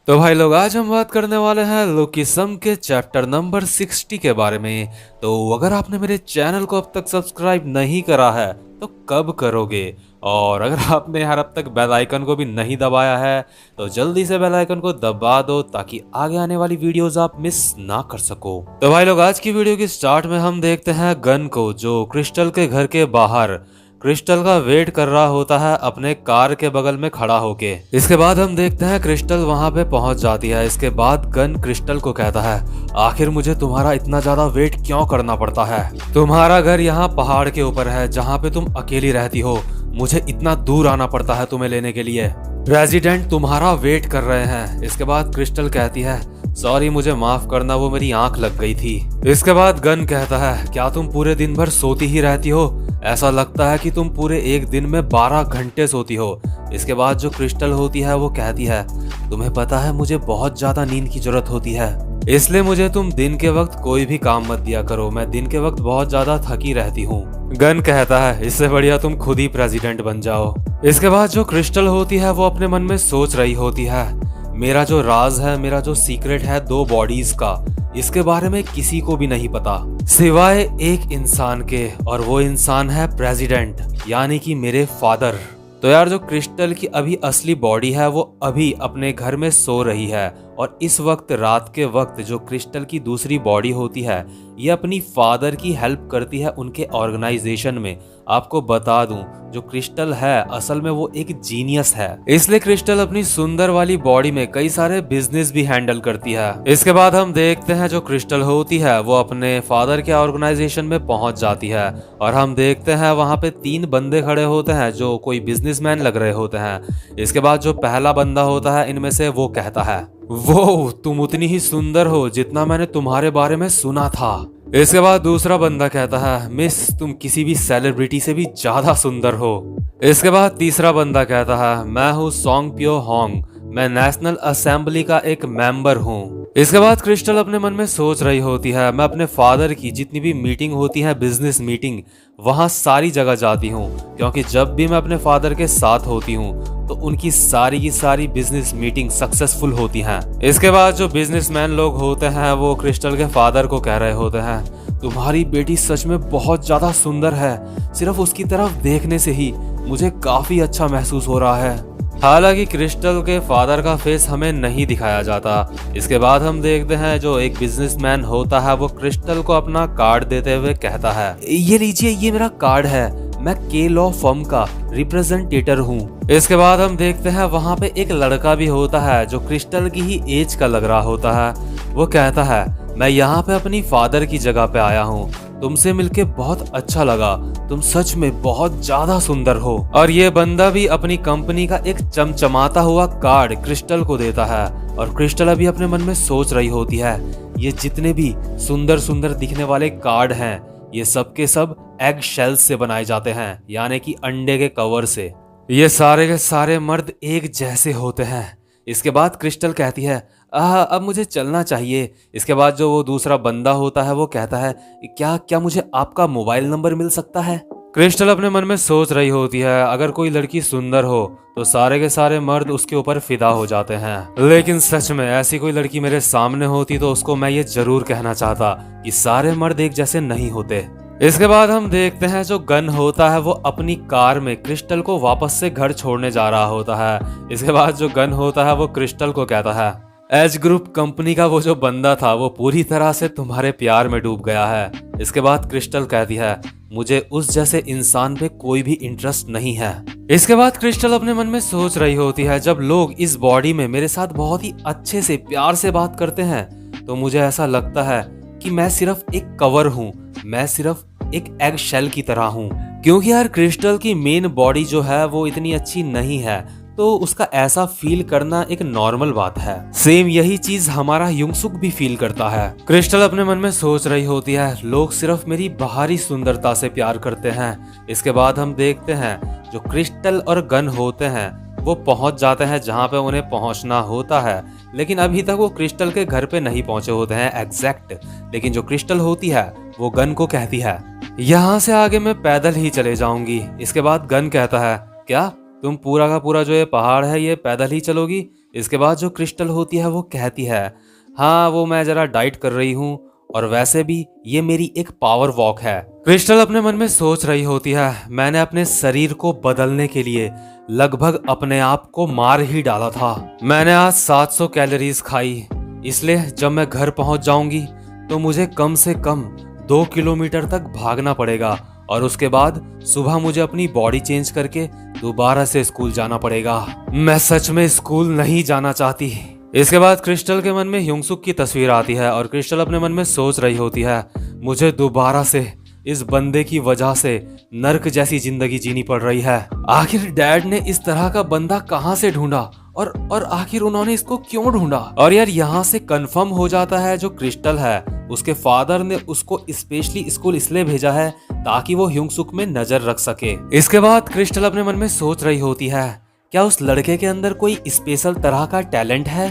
तो भाई लोग, आज हम बात करने वाले हैं लोकिसम के चैप्टर नंबर 60 के बारे में। तो अगर आपने मेरे चैनल को अब तक सब्सक्राइब नहीं करा है तो कब करोगे, और अगर आपने यार अब तक बेल आइकन को भी नहीं दबाया है तो जल्दी से बेल आइकन को दबा दो ताकि आगे आने वाली वीडियोस आप मिस ना कर सको। तो भाई लोग, आज की वीडियो की स्टार्ट में हम देखते हैं गन को, जो क्रिस्टल के घर के बाहर क्रिस्टल का वेट कर रहा होता है अपने कार के बगल में खड़ा होके। इसके बाद हम देखते हैं क्रिस्टल वहां पे पहुंच जाती है। इसके बाद गन क्रिस्टल को कहता है, आखिर मुझे तुम्हारा इतना ज्यादा वेट क्यों करना पड़ता है? तुम्हारा घर यहाँ पहाड़ के ऊपर है जहाँ पे तुम अकेली रहती हो, मुझे इतना दूर आना पड़ता है तुम्हें लेने के लिए। रेजिडेंट तुम्हारा वेट कर रहे हैं। इसके बाद क्रिस्टल कहती है, सॉरी मुझे माफ करना, वो मेरी आंख लग गई थी। इसके बाद गन कहता है, क्या तुम पूरे दिन भर सोती ही रहती हो? ऐसा लगता है कि तुम पूरे एक दिन में 12 घंटे सोती हो। इसके बाद जो क्रिस्टल होती है वो कहती है, तुम्हें पता है मुझे बहुत ज्यादा नींद की जरूरत होती है, इसलिए मुझे तुम दिन के वक्त कोई भी काम मत दिया करो, मैं दिन के वक्त बहुत ज्यादा थकी रहती हूँ। गन कहता है, इससे बढ़िया तुम खुद ही प्रेसिडेंट बन जाओ। इसके बाद जो क्रिस्टल होती है वो अपने मन में सोच रही होती है, मेरा जो राज है, मेरा जो सीक्रेट है 2 बॉडीज का, इसके बारे में किसी को भी नहीं पता सिवाय एक इंसान के, और वो इंसान है प्रेसिडेंट, यानी कि मेरे फादर। तो यार, जो क्रिस्टल की अभी असली बॉडी है वो अभी अपने घर में सो रही है, और इस वक्त रात के वक्त जो क्रिस्टल की दूसरी बॉडी होती है ये अपनी फादर की हेल्प करती है उनके ऑर्गेनाइजेशन में। आपको बता दूं, जो क्रिस्टल है असल में वो एक जीनियस है, इसलिए क्रिस्टल अपनी सुंदर वाली बॉडी में कई सारे बिजनेस भी हैंडल करती है। इसके बाद हम देखते हैं जो क्रिस्टल होती है वो अपने फादर के ऑर्गेनाइजेशन में पहुंच जाती है, और हम देखते हैं वहां पे 3 बंदे खड़े होते हैं जो कोई बिजनेसमैन लग रहे होते हैं। इसके बाद जो पहला बंदा होता है इनमें से वो कहता है, वो तुम उतनी ही सुंदर हो जितना मैंने तुम्हारे बारे में सुना था। इसके बाद दूसरा बंदा कहता है, मिस तुम किसी भी सेलिब्रिटी से भी ज्यादा सुंदर हो। इसके बाद तीसरा बंदा कहता है, मैं हूँ सोंग प्यो होंग, मैं नेशनल असेंबली का एक मेंबर हूँ। इसके बाद क्रिस्टल अपने मन में सोच रही होती है, मैं अपने फादर की जितनी भी मीटिंग होती है, बिजनेस मीटिंग, वहां सारी जगह जाती हूँ, क्योंकि जब भी मैं अपने फादर के साथ होती हूँ तो उनकी सारी की सारी बिजनेस मीटिंग सक्सेसफुल होती हैं। इसके बाद जो बिजनेसमैन लोग होते हैं वो क्रिस्टल के फादर को कह रहे होते हैं, तुम्हारी बेटी सच में बहुत ज्यादा सुंदर है, सिर्फ उसकी तरफ देखने से ही मुझे काफी अच्छा महसूस हो रहा है। हालांकि क्रिस्टल के फादर का फेस हमें नहीं दिखाया जाता। इसके बाद हम देखते हैं जो एक बिजनेसमैन होता है वो क्रिस्टल को अपना कार्ड देते हुए कहता है, ये लीजिए, ये मेरा कार्ड है, मैं के लॉ फर्म का रिप्रेजेंटेटर हूँ। इसके बाद हम देखते हैं वहाँ पे एक लड़का भी होता है जो क्रिस्टल की ही एज का लग रहा होता है। वो कहता है, मैं यहाँ पे अपनी फादर की जगह पे आया हूँ, तुमसे मिलके बहुत अच्छा लगा, तुम सच में बहुत ज्यादा सुंदर हो। और ये बंदा भी अपनी कंपनी का एक चमचमाता हुआ कार्ड क्रिस्टल को देता है, और क्रिस्टल अभी अपने मन में सोच रही होती है, ये जितने भी सुंदर सुंदर दिखने वाले कार्ड हैं ये सब के सब एग शेल्स से बनाए जाते हैं, यानी कि अंडे के कवर से। ये सारे के सारे मर्द एक जैसे होते हैं। इसके बाद क्रिस्टल कहती है, अब मुझे चलना चाहिए। इसके बाद जो वो दूसरा बंदा होता है वो कहता है, क्या क्या मुझे आपका मोबाइल नंबर मिल सकता है? क्रिस्टल अपने मन में सोच रही होती है, अगर कोई लड़की सुंदर हो तो सारे के सारे मर्द उसके ऊपर फिदा हो जाते हैं, लेकिन सच में ऐसी कोई लड़की मेरे सामने होती तो उसको मैं ये जरूर कहना चाहता कि सारे मर्द एक जैसे नहीं होते। इसके बाद हम देखते हैं जो गन होता है वो अपनी कार में क्रिस्टल को वापस से घर छोड़ने जा रहा होता है। इसके बाद जो गन होता है वो क्रिस्टल को कहता है, एज ग्रुप कंपनी का वो जो बंदा था वो पूरी तरह से तुम्हारे प्यार में डूब गया है। इसके बाद क्रिस्टल कहती है, मुझे उस जैसे इंसान पे कोई भी इंटरेस्ट नहीं है। इसके बाद क्रिस्टल अपने मन में सोच रही होती है, जब लोग इस बॉडी में मेरे साथ बहुत ही अच्छे से प्यार से बात करते हैं तो मुझे ऐसा लगता है कि मैं सिर्फ एक कवर हूँ, मैं सिर्फ एक एग शेल की तरह हूँ, क्योंकि यार क्रिस्टल की मेन बॉडी जो है वो इतनी अच्छी नहीं है, तो उसका ऐसा फील करना एक नॉर्मल बात है। सेम यही चीज हमारा युंगसुक भी फील करता है। क्रिस्टल अपने मन में सोच रही होती है, लोग सिर्फ मेरी बाहरी सुंदरता से प्यार करते हैं। इसके बाद हम देखते हैं जो क्रिस्टल और गन होते हैं वो पहुंच जाते हैं जहां पे उन्हें पहुंचना होता है, लेकिन अभी तक वो क्रिस्टल के घर पे नहीं पहुंचे होते हैं एग्जैक्ट। लेकिन जो क्रिस्टल होती है वो गन को कहती है, यहाँ से आगे मैं पैदल ही चले जाऊंगी। इसके बाद गन कहता है, क्या तुम पूरा का पूरा जो ये पहाड़ है ये पैदल ही चलोगी? इसके बाद जो क्रिस्टल होती है वो कहती है, हाँ वो मैं जरा डाइट कर रही हूँ, और वैसे भी ये मेरी एक पावर वॉक है। क्रिस्टल अपने मन में सोच रही होती है, मैंने अपने शरीर को बदलने के लिए लगभग अपने आप को मार ही डाला था। मैंने आज 700 कैलोरीज खाई, इसलिए जब मैं घर पहुंच जाऊंगी तो मुझे कम से कम 2 किलोमीटर तक भागना पड़ेगा, और उसके बाद सुबह मुझे अपनी बॉडी चेंज करके दोबारा से स्कूल जाना पड़ेगा। मैं सच में स्कूल नहीं जाना चाहती। इसके बाद क्रिस्टल के मन में ह्योंग-सुक की तस्वीर आती है और क्रिस्टल अपने मन में सोच रही होती है, मुझे दोबारा से इस बंदे की वजह से नर्क जैसी जिंदगी जीनी पड़ रही है। आखिर डैड ने इस तरह का बंदा कहां से ढूंढा, और आखिर उन्होंने इसको क्यों ढूंढा। और यार यहाँ से कंफर्म हो जाता है जो क्रिस्टल है उसके फादर ने उसको स्पेशली स्कूल इसलिए भेजा है ताकि वो ह्योंग-सुक में नजर रख सके। इसके बाद क्रिस्टल अपने मन में सोच रही होती है, क्या उस लड़के के अंदर कोई स्पेशल तरह का टैलेंट है,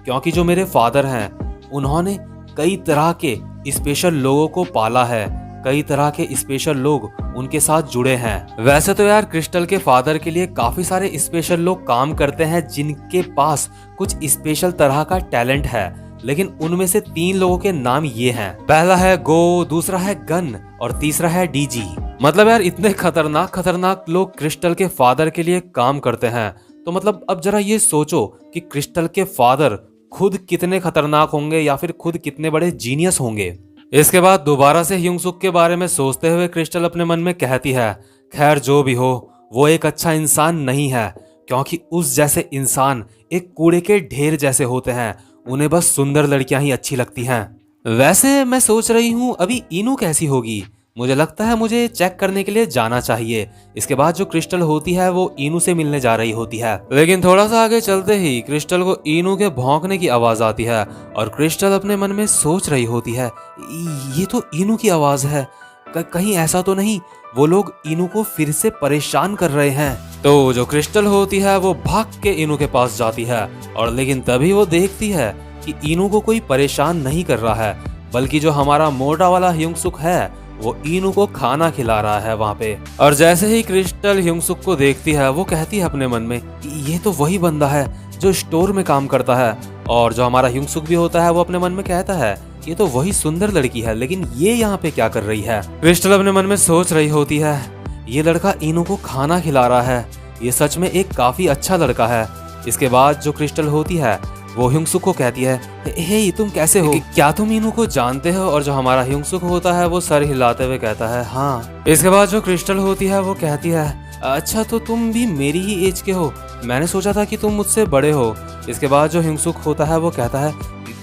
क्योंकि जो मेरे फादर हैं उन्होंने कई तरह के स्पेशल लोगों को पाला है, कई तरह के स्पेशल लोग उनके साथ जुड़े हैं। वैसे तो यार क्रिस्टल के फादर के लिए काफी सारे स्पेशल लोग काम करते हैं जिनके पास कुछ स्पेशल तरह का टैलेंट है, लेकिन उनमें से 3 लोगों के नाम ये हैं। पहला है गो, दूसरा है गन और तीसरा है डीजी। मतलब यार इतने खतरनाक खतरनाक लोग क्रिस्टल के फादर के लिए काम करते हैं, तो मतलब अब जरा ये सोचो कि क्रिस्टल के फादर खुद कितने खतरनाक होंगे या फिर खुद कितने बड़े जीनियस होंगे। इसके बाद दोबारा से ह्योंग-सुक के बारे में सोचते हुए क्रिस्टल अपने मन में कहती है, खैर जो भी हो वो एक अच्छा इंसान नहीं है, क्योंकि उस जैसे इंसान एक कूड़े के ढेर जैसे होते हैं, उन्हें बस सुंदर लड़कियां ही अच्छी लगती हैं। वैसे मैं सोच रही हूँ अभी इनू कैसी होगी, मुझे लगता है मुझे चेक करने के लिए जाना चाहिए। इसके बाद जो क्रिस्टल होती है वो इनू से मिलने जा रही होती है, लेकिन थोड़ा सा आगे चलते ही क्रिस्टल को इनू के भौंकने की आवाज आती है और क्रिस्टल अपने मन में सोच रही होती है, ये तो इनू की आवाज है, कहीं ऐसा तो नहीं वो लोग इनू को फिर से परेशान कर रहे हैं। तो जो क्रिस्टल होती है वो भाग के इनू के पास जाती है, और लेकिन तभी वो देखती है कि इनू को कोई परेशान नहीं कर रहा है, बल्कि जो हमारा मोटा वाला ह्योंग-सुक है वो इनू को खाना खिला रहा है वहाँ पे। और जैसे ही क्रिस्टल ह्योंग-सुक को देखती है वो कहती है अपने मन में, ये तो वही बंदा है जो स्टोर में काम करता है। और जो हमारा ह्योंग-सुक भी होता है वो अपने मन में कहता है, ये तो वही सुंदर लड़की है, लेकिन ये यहाँ पे क्या कर रही है। क्रिस्टल अपने मन में सोच रही होती है, ये लड़का इनू को खाना खिला रहा है, ये सच में एक काफी अच्छा लड़का है। इसके बाद जो क्रिस्टल होती है वो ह्योंग-सुक को कहती है, हे तुम कैसे हो, क्या तुम इनू को जानते हो। और जो हमारा ह्योंग-सुक होता है वो सर हिलाते हुए कहता है हाँ। इसके बाद जो क्रिस्टल होती है वो कहती है, अच्छा तो तुम भी मेरी ही एज के हो, मैंने सोचा था कि तुम मुझसे बड़े हो। इसके बाद जो ह्योंग-सुक होता है वो कहता है,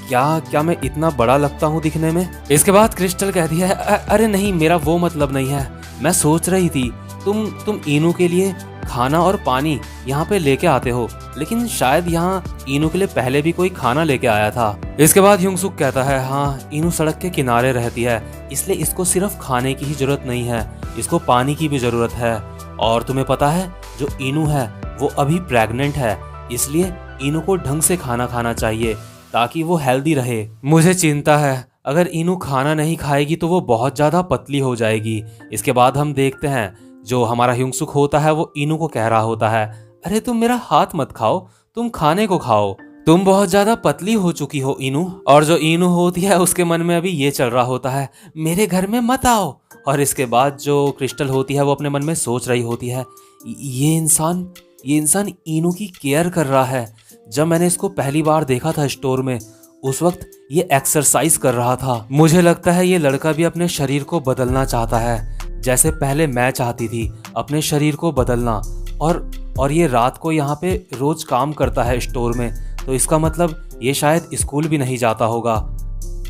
क्या मैं इतना बड़ा लगता हूँ दिखने में। इसके बाद क्रिस्टल कहती है, अरे नहीं मेरा वो मतलब नहीं है, मैं सोच रही थी तुम इनू के लिए खाना और पानी यहाँ पे लेके आते हो, लेकिन शायद यहाँ इनू के लिए पहले भी कोई खाना लेके आया था। इसके बाद ह्योंग-सुक कहता है, हाँ इनू सड़क के किनारे रहती है, इसलिए इसको सिर्फ खाने की ही जरूरत नहीं है, इसको पानी की भी जरूरत है। और तुम्हें पता है जो इनू है वो अभी प्रेग्नेंट है, इसलिए इनू को ढंग से खाना खाना चाहिए ताकि वो हेल्दी रहे। मुझे चिंता है अगर इनू खाना नहीं खाएगी तो वो बहुत ज्यादा पतली हो जाएगी। इसके बाद हम देखते हैं जो हमारा ह्योंग-सुक होता है वो इनू को कह रहा होता है, अरे तुम मेरा हाथ मत खाओ, तुम खाने को खाओ, तुम बहुत ज्यादा पतली हो चुकी हो इनू। और जो इनू होती है उसके मन में अभी ये चल रहा होता है, मेरे घर में मत आओ। और इसके बाद जो क्रिस्टल होती है वो अपने मन में सोच रही होती है, ये इंसान इनू की केयर कर रहा है। जब मैंने इसको पहली बार देखा था स्टोर में, उस वक्त ये एक्सरसाइज कर रहा था। मुझे लगता है ये लड़का भी अपने शरीर को बदलना चाहता है, जैसे पहले मैं चाहती थी अपने शरीर को बदलना। और ये रात को यहाँ पे रोज काम करता है स्टोर में, तो इसका मतलब ये शायद स्कूल भी नहीं जाता होगा।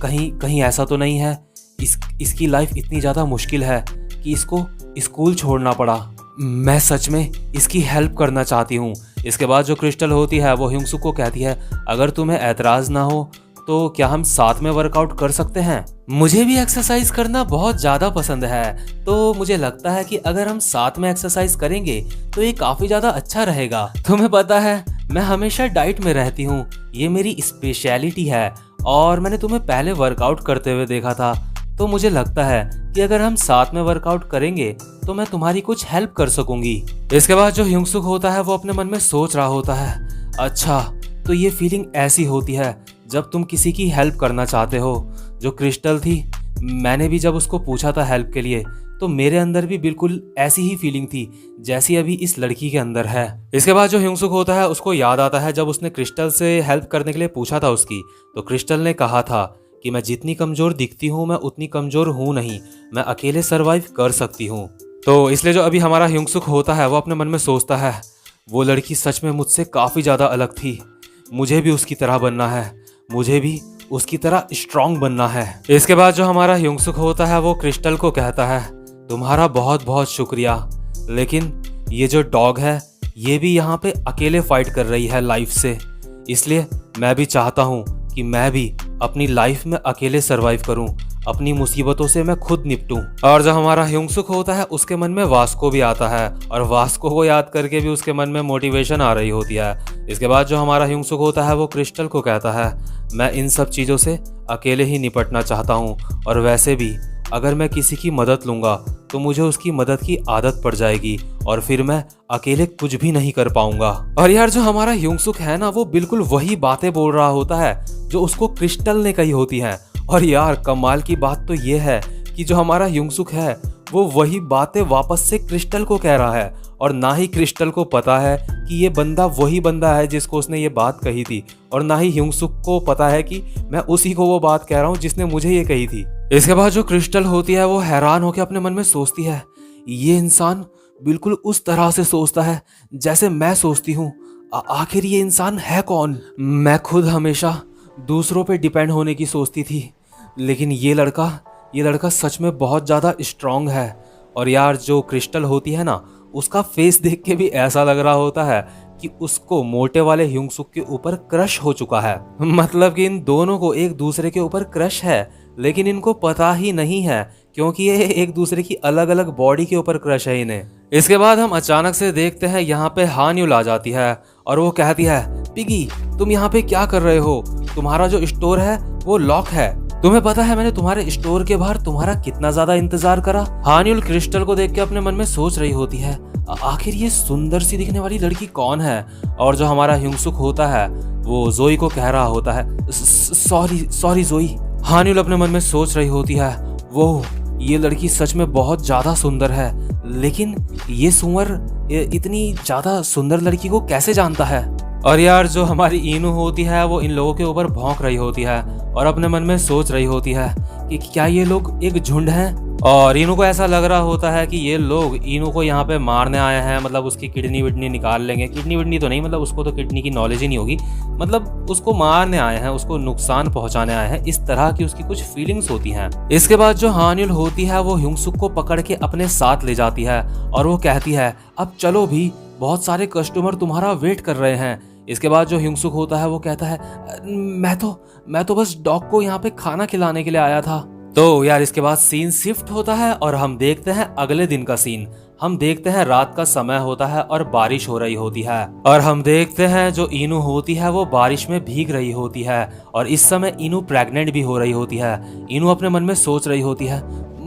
कहीं ऐसा तो नहीं है इसकी लाइफ इतनी ज़्यादा मुश्किल है कि इसको स्कूल छोड़ना पड़ा। मैं सच में इसकी हेल्प करना चाहती हूँ। इसके बाद जो क्रिस्टल होती है वो ह्योंग-सुक को कहती है, अगर तुम्हें ऐतराज़ ना हो तो क्या हम साथ में वर्कआउट कर सकते हैं। मुझे भी एक्सरसाइज करना बहुत ज़्यादा पसंद है, तो मुझे लगता है कि अगर हम साथ में एक्सरसाइज करेंगे तो ये काफ़ी ज़्यादा अच्छा रहेगा। तुम्हें पता है मैं हमेशा डाइट में रहती हूँ, ये मेरी स्पेशलिटी है, और मैंने तुम्हें पहले वर्कआउट करते हुए देखा था, तो मुझे लगता है कि अगर हम साथ में वर्कआउट करेंगे तो मैं तुम्हारी कुछ हेल्प कर सकूंगी। इसके बाद जो ह्योंग-सुक होता है वो अपने मन में सोच रहा होता है, अच्छा तो ये फीलिंग ऐसी होती है जब तुम किसी की हेल्प करना चाहते हो। जो क्रिस्टल थी, मैंने भी जब उसको पूछा था हेल्प के लिए, तो मेरे अंदर भी बिल्कुल ऐसी ही फीलिंग थी जैसी अभी इस लड़की के अंदर है। इसके बाद जो ह्यूंग-सुक होता है उसको याद आता है जब उसने क्रिस्टल से हेल्प करने के लिए पूछा था उसकी, तो क्रिस्टल ने कहा था कि मैं जितनी कमज़ोर दिखती हूँ मैं उतनी कमज़ोर हूँ नहीं, मैं अकेले सर्वाइव कर सकती हूँ। तो इसलिए जो अभी हमारा ह्यूंग-सुक होता है वो अपने मन में सोचता है, वो लड़की सच में मुझसे काफ़ी ज़्यादा अलग थी, मुझे भी उसकी तरह बनना है, मुझे भी उसकी तरह स्ट्रांग बनना है। इसके बाद जो हमारा ह्यूंग-सुक होता है वो क्रिस्टल को कहता है, तुम्हारा बहुत बहुत शुक्रिया, लेकिन ये जो डॉग है ये भी यहाँ पे अकेले फाइट कर रही है लाइफ से, इसलिए मैं भी चाहता हूँ कि मैं भी अपनी लाइफ में अकेले सरवाइव करूँ, अपनी मुसीबतों से मैं खुद निपटूं। और जो हमारा ह्यूंग-सुक होता है उसके मन में वास्को भी आता है, और वास्को को याद करके भी उसके मन में मोटिवेशन आ रही होती है। इसके बाद जो हमारा ह्यूंग-सुक होता है वो क्रिस्टल को कहता है, मैं इन सब चीज़ों से अकेले ही निपटना चाहता हूँ, और वैसे भी अगर मैं किसी की मदद लूँगा तो मुझे उसकी मदद की आदत पड़ जाएगी और फिर मैं अकेले कुछ भी नहीं कर पाऊंगा। और यार जो हमारा ह्यूंग-सुक है ना, वो बिल्कुल वही बातें बोल रहा होता है जो उसको क्रिस्टल ने कही होती हैं। और यार कमाल की बात तो ये है कि जो हमारा ह्यूंग-सुक है वो वही बातें वापस से क्रिस्टल को कह रहा है, और ना ही क्रिस्टल को पता है कि ये बंदा वही बंदा है जिसको उसने ये बात कही थी, और ना ही ह्यूंग-सुक को पता है कि मैं उसी को वो बात कह रहा हूँ जिसने मुझे ये कही थी। इसके बाद जो क्रिस्टल होती है वो हैरान होकर अपने मन में सोचती है, ये इंसान बिल्कुल उस तरह से सोचता है जैसे मैं सोचती हूँ, आखिर ये इंसान है कौन? मैं खुद हमेशा दूसरों पे डिपेंड होने की सोचती थी, लेकिन ये लड़का सच में बहुत ज़्यादा स्ट्रांग है। और यार जो क्रिस्टल होती है ना, उसका फेस देख के भी ऐसा लग रहा होता है कि उसको मोटे वाले ह्यूंग-सुक के ऊपर क्रश हो चुका है। मतलब कि इन दोनों को एक दूसरे के ऊपर क्रश है, लेकिन इनको पता ही नहीं है क्योंकि ये एक दूसरे की अलग अलग बॉडी के ऊपर क्रश है इन्हें। इसके बाद हम अचानक से देखते हैं यहाँ पे हान-युल आ जाती है और वो कहती है, पिगी तुम यहाँ पे क्या कर रहे हो? तुम्हारा जो स्टोर है वो लॉक है, तुम्हें पता है मैंने तुम्हारे स्टोर के बाहर तुम्हारा कितना ज्यादा इंतजार करा। हान-युल क्रिस्टल को देख के अपने मन में सोच रही होती है, आखिर ये सुंदर सी दिखने वाली लड़की कौन है? और जो हमारा ह्यूंग-सुक होता है वो जोई को कह रहा होता है, सॉरी जोई। हान-युल अपने मन में सोच रही होती है, वो ये लड़की सच में बहुत ज्यादा सुंदर है, लेकिन ये सुअर इतनी ज्यादा सुंदर लड़की को कैसे जानता है? और यार जो हमारी इनू होती है वो इन लोगों के ऊपर भौंक रही होती है और अपने मन में सोच रही होती है कि क्या ये लोग एक झुंड हैं? और इनू को ऐसा लग रहा होता है कि ये लोग इनू को यहाँ पे मारने आए हैं, मतलब उसकी किडनी विडनी निकाल लेंगे। किडनी विडनी तो नहीं, मतलब उसको तो किडनी की नॉलेज ही नहीं होगी, मतलब उसको मारने आए हैं, उसको नुकसान पहुंचाने आए हैं, इस तरह की उसकी कुछ फीलिंग्स होती हैं। इसके बाद जो हान-युल होती है वो ह्यूंग-सुक को पकड़ के अपने साथ ले जाती है और वो कहती है, अब चलो भी, बहुत सारे कस्टमर तुम्हारा वेट कर रहे हैं। इसके बाद जो ह्यूंग-सुक होता है वो कहता है, मैं तो बस डॉग को यहाँ पे खाना खिलाने के लिए आया था। तो यार इसके बाद सीन शिफ्ट होता है और हम देखते हैं अगले दिन का सीन। हम देखते हैं रात का समय होता है और बारिश हो रही होती है, और हम देखते हैं जो इनू होती है वो बारिश में भीग रही होती है, और इस समय इनू प्रेग्नेंट भी हो रही होती है। इनू अपने मन में सोच रही होती है,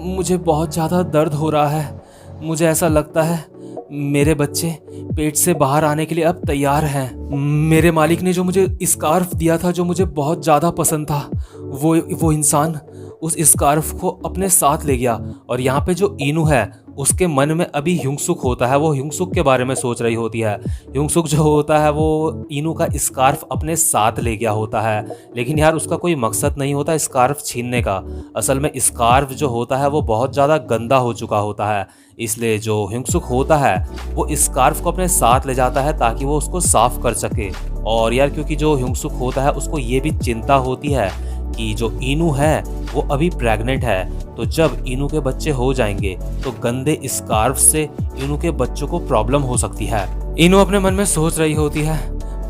मुझे बहुत ज्यादा दर्द हो रहा है, मुझे ऐसा लगता है मेरे बच्चे पेट से बाहर आने के लिए अब तैयार हैं। मेरे मालिक ने जो मुझे स्कार्फ दिया था जो मुझे बहुत ज़्यादा पसंद था, वो इंसान उस स्कार्फ को अपने साथ ले गया। और यहाँ पे जो इनू है उसके मन में अभी ह्यूंग-सुक होता है, वो ह्यूंग-सुक के बारे में सोच रही होती है। ह्यूंग-सुक जो होता है वो इनू का स्कार्फ अपने साथ ले गया होता है, लेकिन यार उसका कोई मकसद नहीं होता स्कार्फ छीनने का। असल में स्कार्फ जो होता है वो बहुत ज़्यादा गंदा हो चुका होता है, इसलिए जो ह्यूंग-सुक होता है वो स्कार्फ को अपने साथ ले जाता है ताकि वो उसको साफ कर सके। और यार क्योंकि जो ह्यूंग-सुक होता है उसको ये भी चिंता होती है कि जो इनू है वो अभी प्रेग्नेंट है, तो जब इनू के बच्चे हो जाएंगे तो गंदे स्कार्फ से इनू के बच्चों को प्रॉब्लम हो सकती है। इनू अपने मन में सोच रही होती है,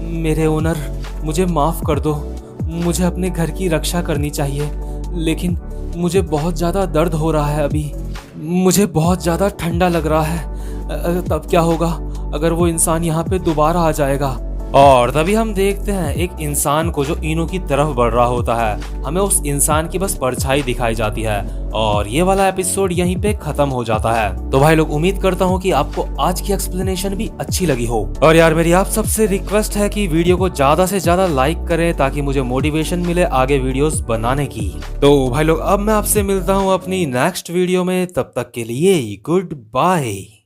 मेरे ओनर मुझे माफ़ कर दो, मुझे अपने घर की रक्षा करनी चाहिए, लेकिन मुझे बहुत ज़्यादा दर्द हो रहा है, अभी मुझे बहुत ज़्यादा ठंडा लग रहा है। तब क्या होगा अगर वो इंसान यहाँ पे दोबारा आ जाएगा? और तभी हम देखते हैं एक इंसान को जो इनो की तरफ बढ़ रहा होता है। हमें उस इंसान की बस परछाई दिखाई जाती है और ये वाला एपिसोड यहीं पे खत्म हो जाता है। तो भाई लोग, उम्मीद करता हूँ कि आपको आज की एक्सप्लेनेशन भी अच्छी लगी हो। और यार मेरी आप सबसे रिक्वेस्ट है कि वीडियो को ज्यादा से ज्यादा लाइक करें ताकि मुझे मोटिवेशन मिले आगे वीडियोस बनाने की। तो भाई लोग, अब मैं आपसे मिलता हूँ अपनी नेक्स्ट वीडियो में, तब तक के लिए गुड बाय।